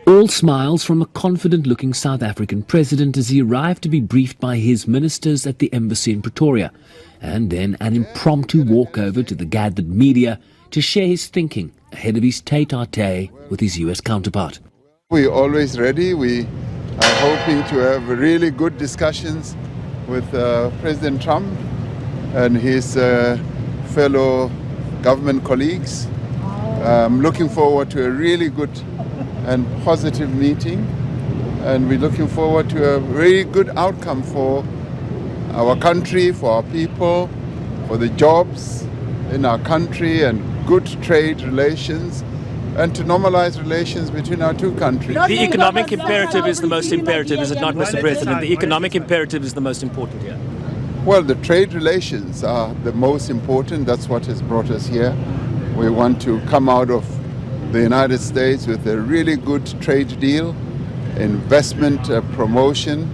All smiles from a confident-looking South African president as he arrived to be briefed by his ministers at the embassy in Pretoria, and then an impromptu walkover to the gathered media to share his thinking ahead of his tete-a-tete with his US counterpart. We're always ready. We are hoping to have really good discussions with President Trump and his fellow government colleagues. I'm looking forward to a really good and positive meeting, and we're looking forward to a very good outcome for our country, for our people, for the jobs in our country, and good trade relations, and to normalize relations between our two countries. The economic imperative is the most imperative, is it not, Mr. President? The economic imperative is the most important here. Well, the trade relations are the most important. That's what has brought us here. We want to come out of the United States with a really good trade deal, investment promotion.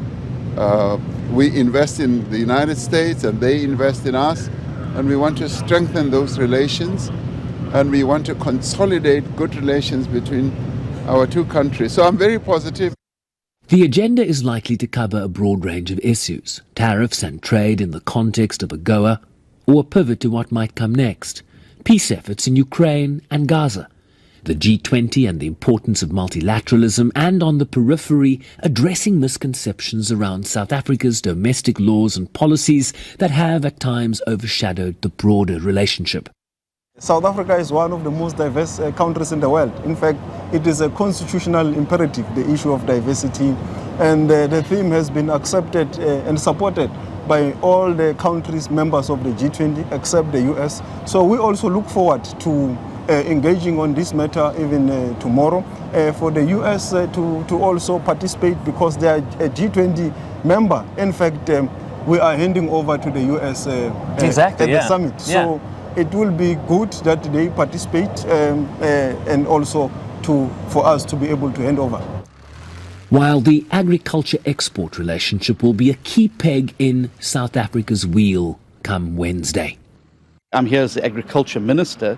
We invest in the United States and they invest in us, and we want to strengthen those relations, and we want to consolidate good relations between our two countries. So I'm very positive. The agenda is likely to cover a broad range of issues, tariffs and trade in the context of AGOA, or a pivot to what might come next, peace efforts in Ukraine and Gaza, the G20 and the importance of multilateralism, and on the periphery, addressing misconceptions around South Africa's domestic laws and policies that have at times overshadowed the broader relationship. South Africa is one of the most diverse countries in the world. In fact, it is a constitutional imperative, the issue of diversity, and the theme has been accepted and supported by all the countries members of the G20 except the US. So we also look forward to engaging on this matter even tomorrow, for the US to also participate because they are a G20 member. In fact, we are handing over to the US at the summit. So it will be good that they participate and also for us to be able to hand over. While the agriculture-export relationship will be a key peg in South Africa's wheel come Wednesday. I'm here as the Agriculture Minister,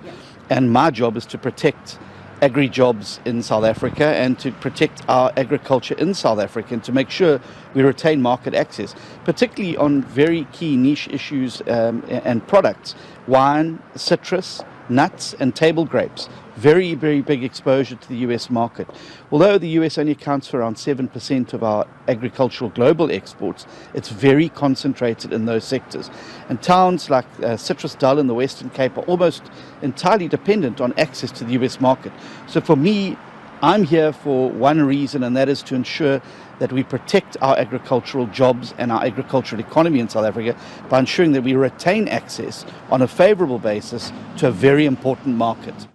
and my job is to protect agri-jobs in South Africa and to protect our agriculture in South Africa and to make sure we retain market access, particularly on very key niche issues and products, wine, citrus, nuts and table grapes. Very, very big exposure to the US market. Although the US only accounts for around 7% of our agricultural global exports, it's very concentrated in those sectors. And towns like Citrus Dull in the Western Cape are almost entirely dependent on access to the US market. So for me, I'm here for one reason, and that is to ensure that we protect our agricultural jobs and our agricultural economy in South Africa by ensuring that we retain access on a favorable basis to a very important market.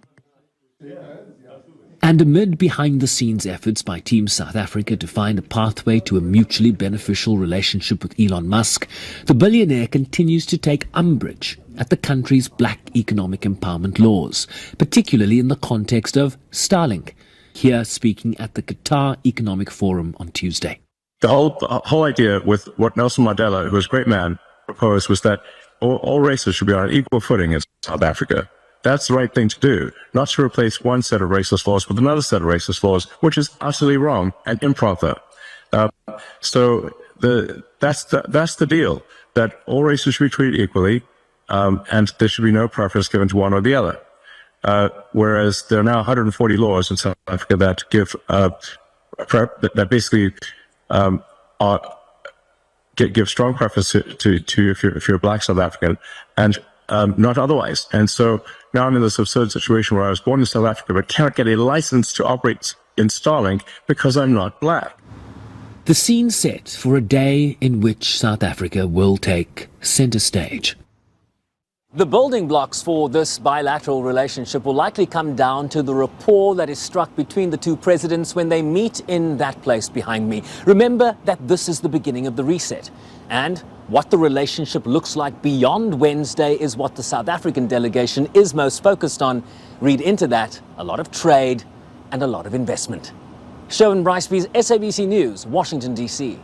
And amid behind-the-scenes efforts by Team South Africa to find a pathway to a mutually beneficial relationship with Elon Musk, the billionaire continues to take umbrage at the country's black economic empowerment laws, particularly in the context of Starlink, here speaking at the Qatar Economic Forum on Tuesday. The whole idea with what Nelson Mandela, who was a great man, proposed was that all races should be on an equal footing in South Africa. That's the right thing to do, not to replace one set of racist laws with another set of racist laws, which is utterly wrong and improper. So that's the deal, that all races should be treated equally, and there should be no preference given to one or the other. Whereas there are now 140 laws in South Africa that give that basically give strong preference to if you're a black South African, and not otherwise. And so now I'm in this absurd situation where I was born in South Africa but cannot get a license to operate in Starlink because I'm not black. The scene set for a day in which South Africa will take center stage. The building blocks for this bilateral relationship will likely come down to the rapport that is struck between the two presidents when they meet in that place behind me. Remember that this is the beginning of the reset. And what the relationship looks like beyond Wednesday is what the South African delegation is most focused on. Read into that a lot of trade and a lot of investment. Sherwin Bryceby's SABC News, Washington, D.C.